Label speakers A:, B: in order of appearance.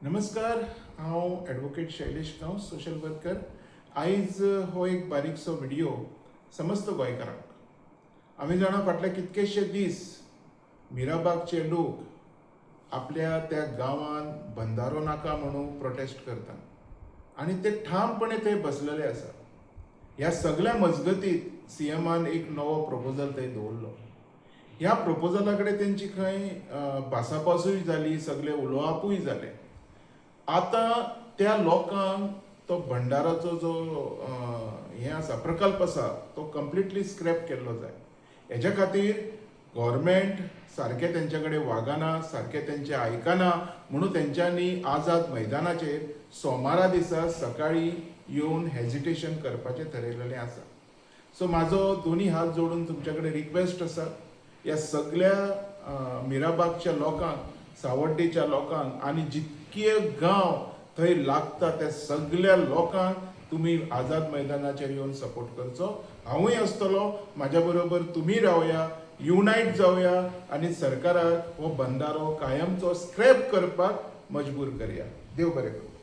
A: नमस्कार, हांव advocate Shailesh Gawas, social worker. आयज हो एक बारीकसो व्हिडिओ समस्त गोंयकारांक. आमी जाणा फाटले कितकेशे दीस मिराबागचे लोक आपल्या त्या गांवांत बंधारो नाका म्हणून प्रोटेस्ट करतात आनी ते ठामपणे थंय बसलेले आसा. ह्या सगळ्या मजगतीत सीएमान एक नवो प्रपोजल थंय दवरलो. ह्या प्रपोजला कडेन तेंची खंय भासाभासूय जाली, सगळे उलोवपूय जाले. आता त्या लोकांक तो भंडाराचो जो हे आसा प्रकल्प आसा तो कंप्लिटली स्क्रॅप केल्लो जाय. हेच्या खातीर गव्हर्मेंट सारकें तेंच्या कडेन वागना, सारकें तेंचें आयकना, म्हणून तेंच्यांनी आझाद मैदानाचेर सोमारा दिसा सकाळी येवन हेजिटेशन करपाचें ठरयलेलें आसा. सो म्हाजो दोनी हात जोडून तुमच्या कडेन रिक्वेस्ट आसा, ह्या सगळ्या मिराबागच्या लोकांक, सावड्डेच्या लोकांक आनी जितके गांव थंय लागता त्या सगळ्या लोकांक तुमी आझाद मैदानाचेर येवन सपोर्ट करचो. हांवूय आसतलो, म्हाज्या बरोबर तुमी रावया, युनायट जावया आनी सरकाराक हो बंधारो कायमचो स्क्रॅप करपाक मजबूर करया. देव बरें करूं.